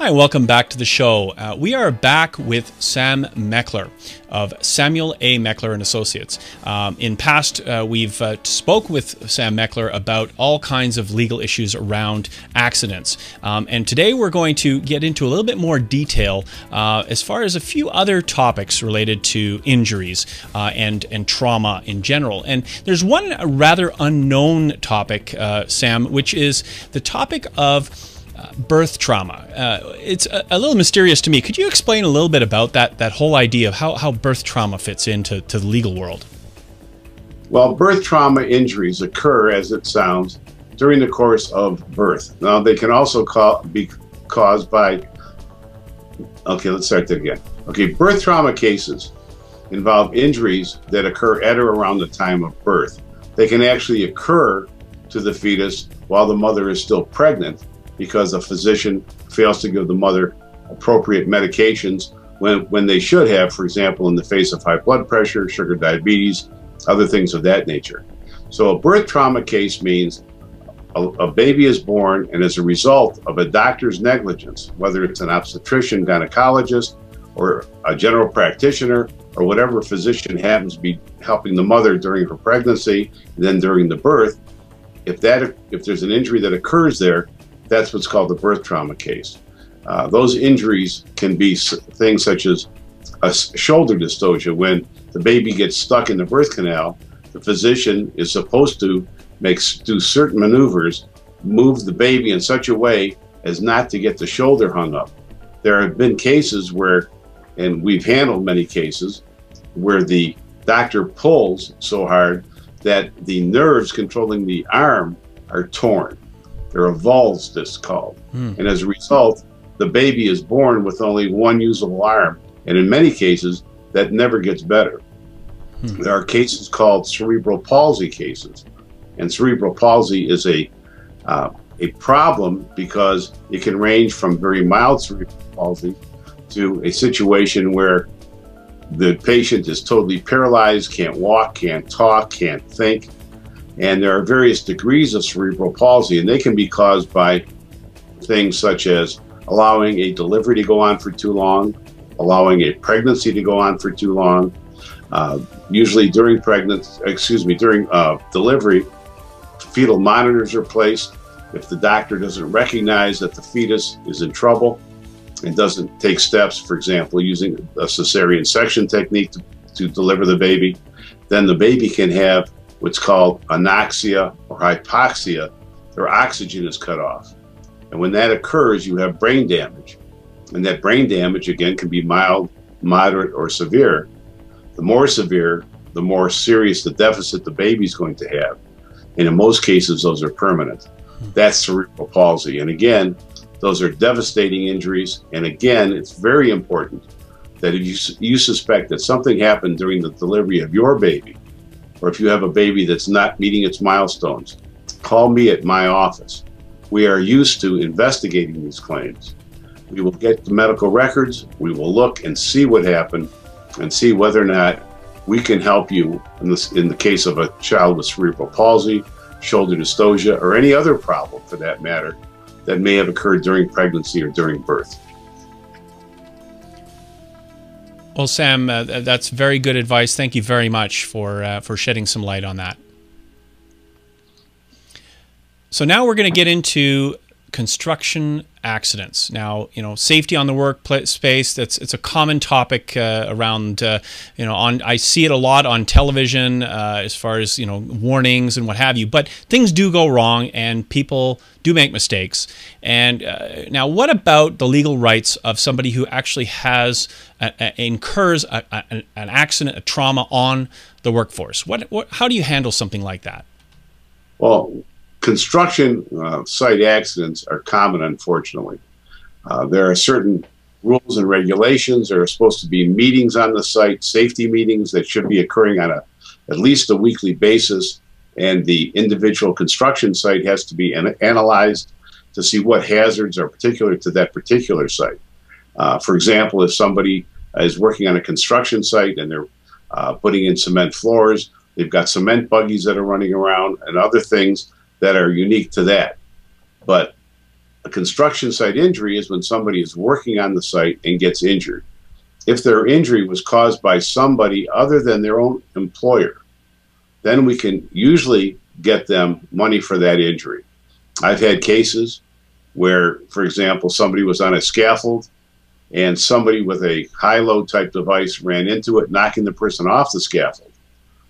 Hi, welcome back to the show. We are back with Sam Meklir of Samuel A. Meklir and Associates. In past, we've spoke with Sam Meklir about all kinds of legal issues around accidents. And today we're going to get into a little bit more detail as far as a few other topics related to injuries and trauma in general. And there's one rather unknown topic, Sam, which is the topic of birth trauma. It's a little mysterious to me. Could you explain a little bit about that whole idea of how birth trauma fits into the legal world? Well, birth trauma injuries occur, as it sounds, during the course of birth. Now, they can also be caused by... Okay, let's start that again. Okay, birth trauma cases involve injuries that occur at or around the time of birth. They can actually occur to the fetus while the mother is still pregnant, because a physician fails to give the mother appropriate medications when they should have, for example, in the face of high blood pressure, sugar diabetes, other things of that nature. So a birth trauma case means a baby is born, and as a result of a doctor's negligence, whether it's an obstetrician, gynecologist, or a general practitioner, or whatever physician happens to be helping the mother during her pregnancy and then during the birth, if there's an injury that occurs there, that's what's called the birth trauma case. Those injuries can be things such as a shoulder dystocia. When the baby gets stuck in the birth canal, the physician is supposed to do certain maneuvers, move the baby in such a way as not to get the shoulder hung up. There have been cases where, and we've handled many cases, where the doctor pulls so hard that the nerves controlling the arm are torn. There are avulsed, it's called. And as a result, the baby is born with only one usable arm. And in many cases, that never gets better. There are cases called cerebral palsy cases. And cerebral palsy is a problem because it can range from very mild cerebral palsy to a situation where the patient is totally paralyzed, can't walk, can't talk, can't think. And there are various degrees of cerebral palsy, and they can be caused by things such as allowing a delivery to go on for too long, allowing a pregnancy to go on for too long. Usually during delivery, fetal monitors are placed. If the doctor doesn't recognize that the fetus is in trouble and doesn't take steps, for example, using a cesarean section technique to deliver the baby, then the baby can have what's called anoxia or hypoxia. Their oxygen is cut off. And when that occurs, you have brain damage. And that brain damage, again, can be mild, moderate, or severe. The more severe, the more serious the deficit the baby's going to have. And in most cases, those are permanent. That's cerebral palsy. And again, those are devastating injuries. And again, it's very important that if you suspect that something happened during the delivery of your baby, or if you have a baby that's not meeting its milestones, call me at my office. We are used to investigating these claims. We will get the medical records, we will look and see what happened, and see whether or not we can help you in the case of a child with cerebral palsy, shoulder dystocia, or any other problem for that matter that may have occurred during pregnancy or during birth. Well, Sam, that's very good advice. Thank you very much for shedding some light on that. So now we're going to get into construction accidents. Now, safety on the workspace, it's a common topic around, I see it a lot on television as far as, warnings and what have you. But things do go wrong and people do make mistakes. And now what about the legal rights of somebody who actually incurs an accident, a trauma on the workforce? How do you handle something like that? Well, construction site accidents are common, unfortunately. There are certain rules and regulations. There are supposed to be meetings on the site, safety meetings that should be occurring on at least a weekly basis, and the individual construction site has to be analyzed to see what hazards are particular to that particular site. For example, if somebody is working on a construction site and they're putting in cement floors, they've got cement buggies that are running around and other things that are unique to that. But A construction site injury is when somebody is working on the site and gets injured. If their injury was caused by somebody other than their own employer, then we can usually get them money for that injury. I've had cases where, for example, somebody was on a scaffold and somebody with a high-load type device ran into it, knocking the person off the scaffold.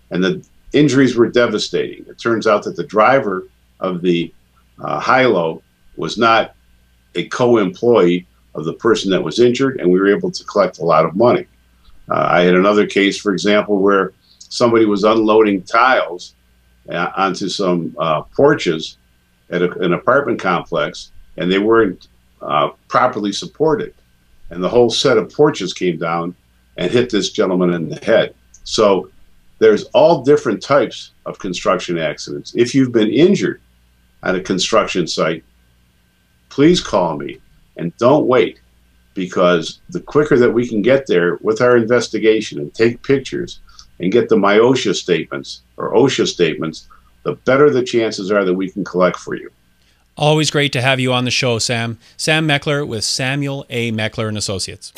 And the injuries were devastating. It turns out that the driver of the high-low was not a co-employee of the person that was injured, and we were able to collect a lot of money. I had another case, for example, where somebody was unloading tiles onto some porches at an apartment complex, and they weren't properly supported. And the whole set of porches came down and hit this gentleman in the head. So there's all different types of construction accidents. If you've been injured at a construction site, please call me and don't wait, because the quicker that we can get there with our investigation and take pictures and get the MIOSHA statements or OSHA statements, the better the chances are that we can collect for you. Always great to have you on the show, Sam. Sam Meklir with Samuel A. Meklir and Associates.